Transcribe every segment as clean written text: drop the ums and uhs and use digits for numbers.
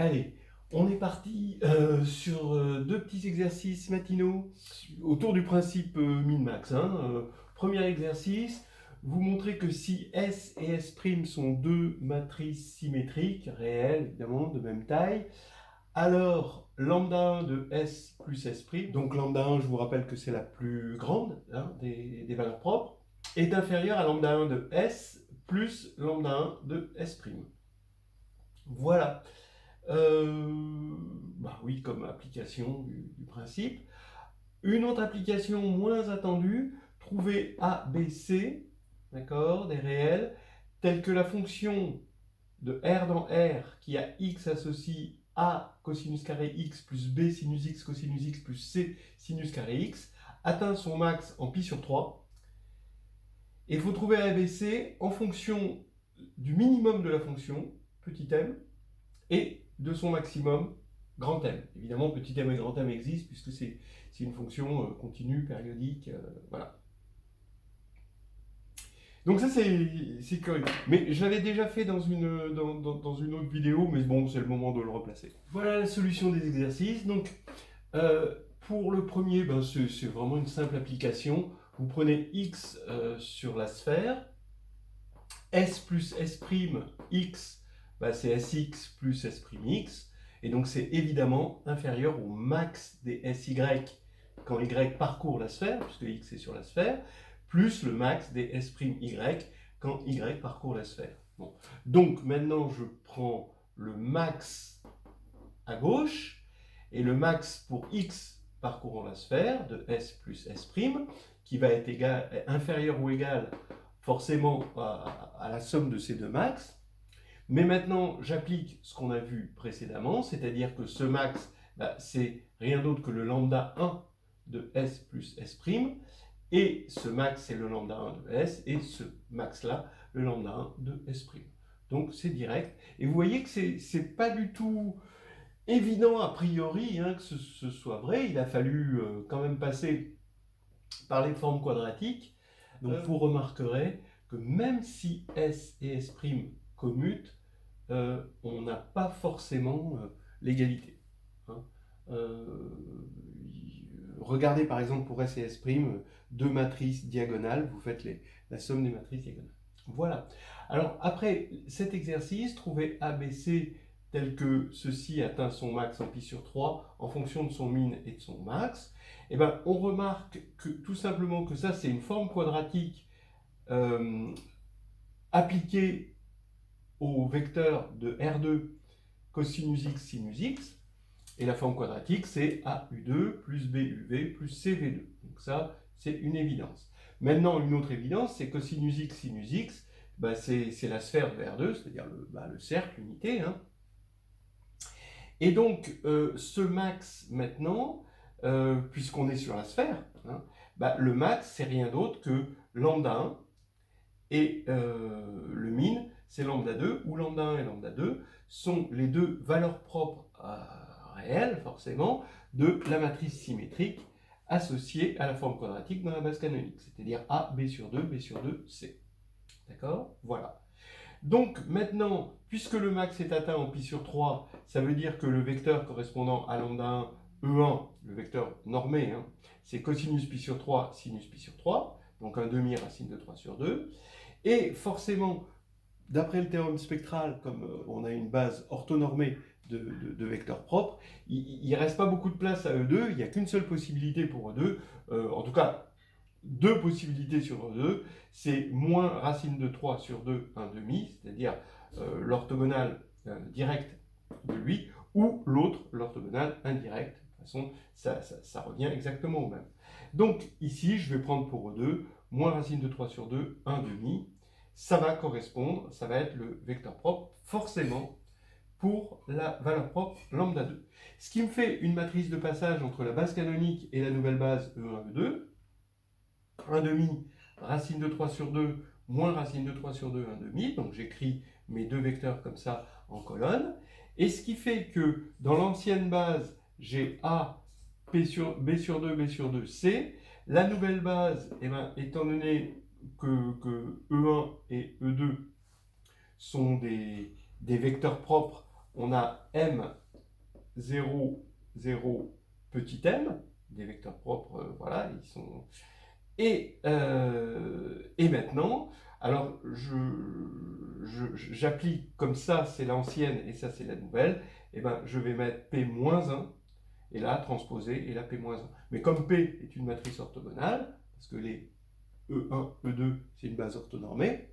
Allez, on est parti sur deux petits exercices matinaux autour du principe min-max. Premier exercice, vous montrez que si S et S' sont deux matrices symétriques, réelles évidemment, de même taille, alors lambda 1 de S plus S', donc lambda 1, je vous rappelle que c'est la plus grande des valeurs propres, est inférieure à lambda 1 de S plus lambda 1 de S'. Voilà. Bah oui, comme application du principe. Une autre application moins attendue, trouver A, B, C, d'accord, des réels, tels que la fonction de R dans R qui a X associe A cosinus carré X plus B sinus X cosinus X plus C sinus carré X, atteint son max en pi sur 3. Et il faut trouver A, B, C en fonction du minimum de la fonction, petit m, et de son maximum, grand M. Évidemment, petit m et grand M existent puisque c'est une fonction continue, périodique, voilà. Donc ça, c'est curieux. Mais je l'avais déjà fait dans une autre vidéo, mais bon, c'est le moment de le replacer. Voilà la solution des exercices. Donc, pour le premier, ben, c'est vraiment une simple application. Vous prenez x sur la sphère, S plus S' x, bah, c'est Sx plus S'x, et donc c'est évidemment inférieur au max des Sy quand y parcourt la sphère, puisque x est sur la sphère, plus le max des S'y quand y parcourt la sphère. Bon. Donc maintenant je prends le max à gauche, et le max pour x parcourant la sphère de S plus S', qui va être inférieur ou égal forcément à la somme de ces deux max. Mais maintenant, j'applique ce qu'on a vu précédemment, c'est-à-dire que ce max, bah, c'est rien d'autre que le lambda 1 de S plus S', et ce max, c'est le lambda 1 de S, et ce max-là, le lambda 1 de S'. Donc c'est direct. Et vous voyez que c'est pas du tout évident a priori que ce soit vrai. Il a fallu quand même passer par les formes quadratiques. Donc vous remarquerez que même si S et S' commutent, on n'a pas forcément l'égalité. Regardez par exemple pour S et S', deux matrices diagonales, vous faites la somme des matrices diagonales. Voilà. Alors après cet exercice, trouvez ABC tel que ceci atteint son max en pi sur 3 en fonction de son min et de son max. Et ben, on remarque que tout simplement que ça c'est une forme quadratique appliquée au vecteur de R2 cosinus x sinus x, et la forme quadratique c'est AU2 plus BUV plus CV2. Donc ça, c'est une évidence. Maintenant, une autre évidence, c'est cosinus x sinus x, bah, c'est la sphère de R2, c'est-à-dire le cercle, l'unité. Et donc, ce max maintenant, puisqu'on est sur la sphère, bah, le max, c'est rien d'autre que lambda 1, et le min, c'est lambda 2, où lambda 1 et lambda 2 sont les deux valeurs propres réelles, forcément, de la matrice symétrique associée à la forme quadratique dans la base canonique, c'est-à-dire A, B sur 2, B sur 2, C. D'accord? Voilà. Donc maintenant, puisque le max est atteint en pi sur 3, ça veut dire que le vecteur correspondant à lambda 1, E1, le vecteur normé, c'est cosinus pi sur 3, sinus pi sur 3, donc un demi racine de 3 sur 2. Et forcément, d'après le théorème spectral, comme on a une base orthonormée de vecteurs propres, il ne reste pas beaucoup de place à E2, il n'y a qu'une seule possibilité pour E2, en tout cas, deux possibilités sur E2, c'est moins racine de 3 sur 2, 1 demi, c'est-à-dire l'orthogonale directe de lui, ou l'autre, l'orthogonale indirecte. De toute façon, ça revient exactement au même. Donc ici, je vais prendre pour E2, moins racine de 3 sur 2, 1 demi. Ça va correspondre, ça va être le vecteur propre, forcément, pour la valeur propre lambda 2. Ce qui me fait une matrice de passage entre la base canonique et la nouvelle base E1, E2. 1 demi, racine de 3 sur 2, moins racine de 3 sur 2, 1 demi. Donc j'écris mes deux vecteurs comme ça en colonne. Et ce qui fait que dans l'ancienne base, j'ai A, B sur 2, B sur 2, C. La nouvelle base, étant donné que E1 et E2 sont des vecteurs propres on a M0, 0, petit m, des vecteurs propres, voilà, ils sont... Et maintenant, alors j'applique comme ça, c'est l'ancienne et ça c'est la nouvelle, et ben je vais mettre P-1, et là transposer, et là P-1. Mais comme P est une matrice orthogonale, parce que les E1, E2, c'est une base orthonormée,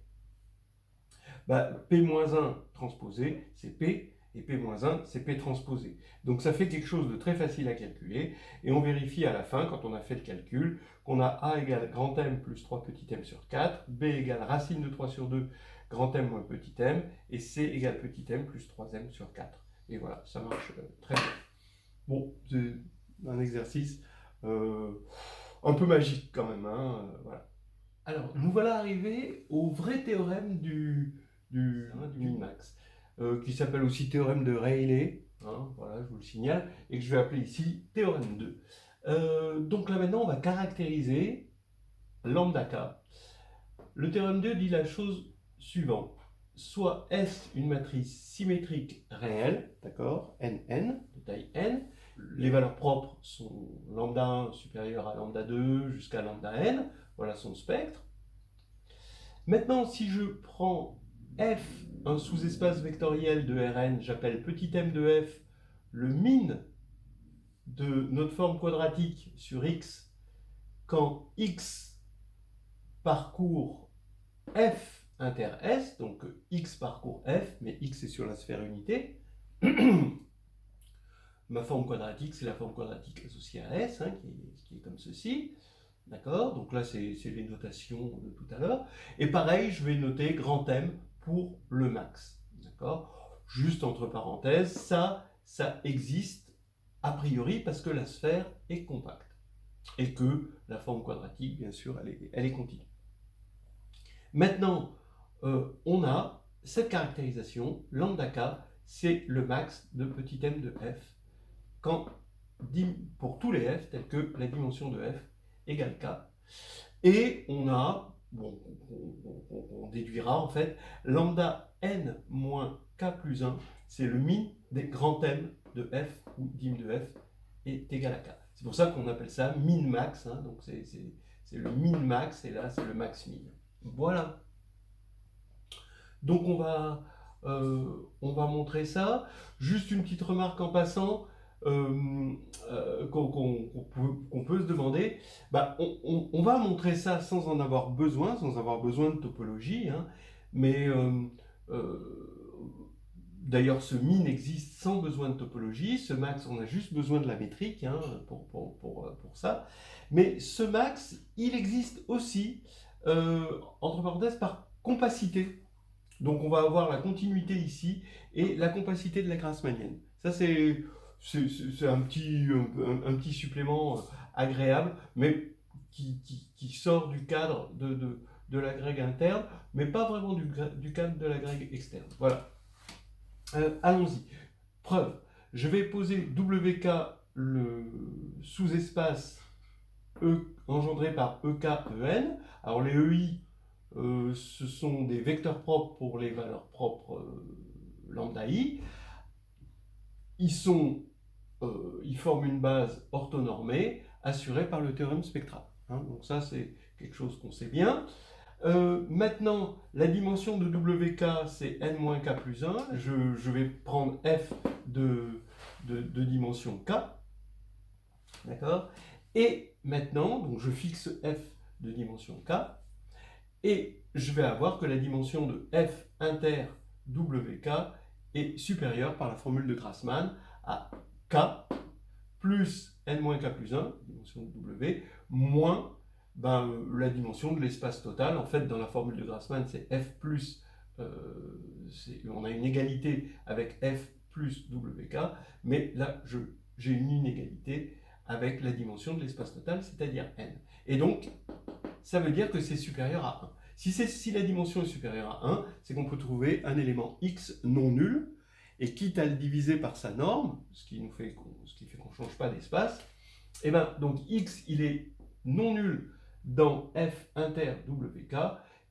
bah, P-1 transposé, c'est P, et P-1, c'est P transposé. Donc ça fait quelque chose de très facile à calculer, et on vérifie à la fin, quand on a fait le calcul, qu'on a A égale grand M plus 3 petit m sur 4, B égale racine de 3 sur 2, grand M moins petit m, et C égale petit m plus 3m sur 4. Et voilà, ça marche très bien. Bon, c'est un exercice un peu magique quand même, hein, voilà. Alors, nous voilà arrivés au vrai théorème du min-max, qui s'appelle aussi théorème de Rayleigh, hein, voilà, je vous le signale, et que je vais appeler ici théorème 2. Donc là maintenant, on va caractériser lambda k. Le théorème 2 dit la chose suivante. Soit S une matrice symétrique réelle, d'accord, NN, de taille n. Les valeurs propres sont lambda 1 supérieur à lambda 2 jusqu'à lambda n, voilà son spectre. Maintenant, si je prends f, un sous-espace vectoriel de Rn, j'appelle petit m de f le min de notre forme quadratique sur x quand x parcourt f inter s, donc x parcourt f, mais x est sur la sphère unité. Ma forme quadratique, c'est la forme quadratique associée à S, hein, qui est comme ceci. D'accord? Donc là, c'est les notations de tout à l'heure. Et pareil, je vais noter grand M pour le max. D'accord? Juste entre parenthèses, ça existe a priori parce que la sphère est compacte. Et que la forme quadratique, bien sûr, elle est continue. Maintenant, on a cette caractérisation, lambda k, c'est le max de petit m de f, quand, pour tous les f, tels que la dimension de f égale k. Et on a, bon, on déduira en fait, lambda n moins k plus 1, c'est le min des grands m de f, où dim de f est égal à k. C'est pour ça qu'on appelle ça min-max, hein, donc c'est le min-max, et là c'est le max-min. Voilà. Donc on va montrer ça. Juste une petite remarque en passant, qu'on peut se demander, bah, on va montrer ça sans en avoir besoin, de topologie, hein, mais d'ailleurs ce min existe sans besoin de topologie, ce max on a juste besoin de la métrique, hein, pour ça, mais ce max il existe aussi, entre parenthèses, par compacité. Donc on va avoir la continuité ici et la compacité de la grassmannienne. Ça c'est un petit supplément agréable, mais qui sort du cadre de la grègue interne, mais pas vraiment du cadre de la grègue externe. Voilà. Allons-y. Preuve. Je vais poser WK, le sous-espace engendré par EK, EN. Alors les EI, ce sont des vecteurs propres pour les valeurs propres lambda i. Ils forment une base orthonormée assurée par le théorème spectral. Hein, donc ça, c'est quelque chose qu'on sait bien. Maintenant, la dimension de WK, c'est n-k plus 1. Je vais prendre f de dimension k. D'accord? Et maintenant, donc je fixe f de dimension k. Et je vais avoir que la dimension de f inter WK est supérieure par la formule de Grassmann à k plus n-k plus 1, dimension de W, moins la dimension de l'espace total. En fait, dans la formule de Grassmann, c'est f plus, on a une égalité avec f plus WK, mais là, j'ai une inégalité avec la dimension de l'espace total, c'est-à-dire n. Et donc, ça veut dire que c'est supérieur à 1. Si la dimension est supérieure à 1, c'est qu'on peut trouver un élément x non nul, et quitte à le diviser par sa norme, ce qui fait qu'on ne change pas d'espace, et bien donc x il est non nul dans f inter WK,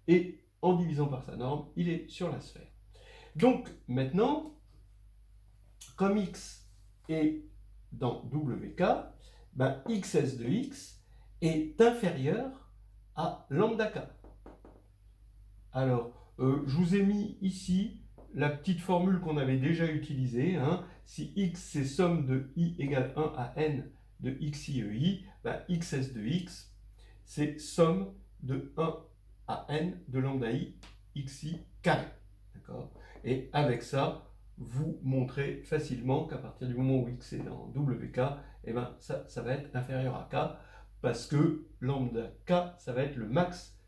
et en divisant par sa norme, il est sur la sphère. Donc maintenant, comme x est dans WK, ben xs de x est inférieur à lambda k. Alors, je vous ai mis ici la petite formule qu'on avait déjà utilisée. Hein. Si x c'est somme de i égale 1 à n de xi ei, ben xs de x c'est somme de 1 à n de lambda i xi carré. D'accord? Et avec ça, vous montrez facilement qu'à partir du moment où x est dans WK, eh ben ça va être inférieur à k, parce que lambda k, ça va être le max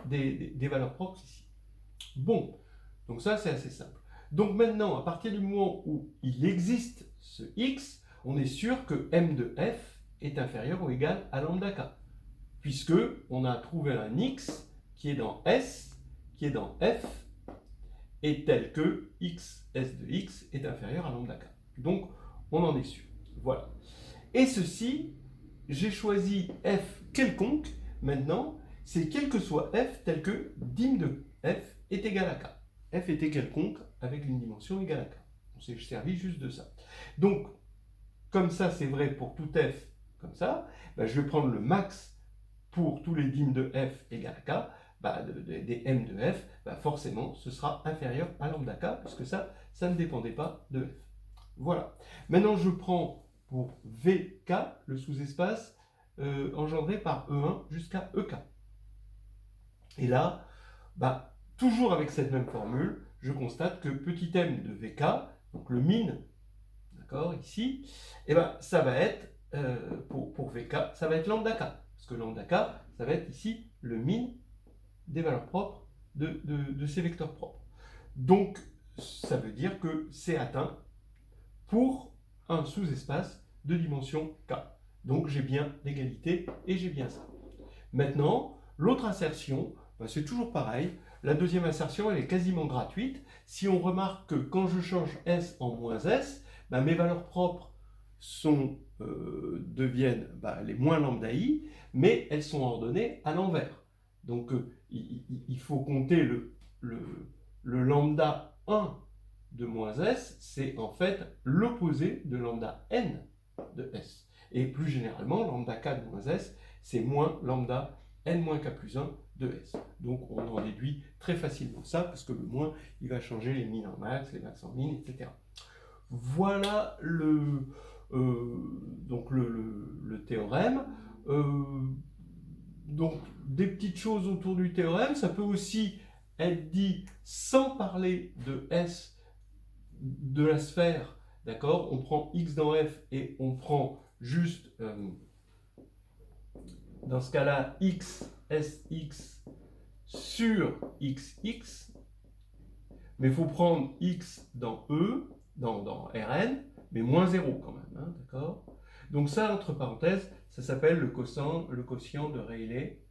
des valeurs propres ici. Bon, donc ça c'est assez simple. Donc maintenant, à partir du moment où il existe ce x, on est sûr que m de f est inférieur ou égal à lambda k, puisque on a trouvé un x qui est dans S, qui est dans f, et tel que x s de x est inférieur à lambda k. Donc on en est sûr. Voilà. Et ceci, j'ai choisi f quelconque, maintenant, c'est quel que soit f tel que dim de f est égal à k. F était quelconque avec une dimension égale à k. On s'est servi juste de ça. Donc, comme ça c'est vrai pour tout f comme ça, ben, je vais prendre le max pour tous les dim de f égale à k, ben, des m de f, ben, forcément ce sera inférieur à lambda k, puisque ça ne dépendait pas de f. Voilà. Maintenant je prends pour vk le sous-espace engendré par E1 jusqu'à EK. Et là, bah, toujours avec cette même formule, je constate que petit m de vk, donc le min, d'accord, ici, et ben, ça va être, pour vk, ça va être lambda k. Parce que lambda k, ça va être ici le min des valeurs propres de ces vecteurs propres. Donc, ça veut dire que c'est atteint pour un sous-espace de dimension k. Donc j'ai bien l'égalité et j'ai bien ça. Maintenant, l'autre assertion, ben c'est toujours pareil. La deuxième assertion, elle est quasiment gratuite. Si on remarque que quand je change S en moins S, ben mes valeurs propres deviennent les moins lambda i, mais elles sont ordonnées à l'envers. Donc il faut compter le lambda 1 de moins S, c'est en fait l'opposé de lambda n de S. Et plus généralement, lambda k de moins S, c'est moins lambda n-k plus 1 de S. Donc on en déduit très facilement ça, parce que le moins, il va changer les min en max, les max en min, etc. Voilà donc le théorème. Donc des petites choses autour du théorème, ça peut aussi être dit sans parler de S de la sphère, d'accord? On prend x dans f et on prend juste, dans ce cas-là, x, sx sur xx, mais il faut prendre x dans E, dans Rn, mais moins 0 quand même, hein, d'accord? Donc ça, entre parenthèses, ça s'appelle le quotient de Rayleigh.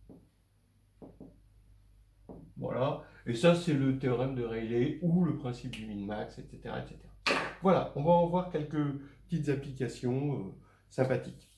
Voilà, et ça c'est le théorème de Rayleigh ou le principe du min-max, etc., etc. Voilà, on va en voir quelques petites applications sympathiques.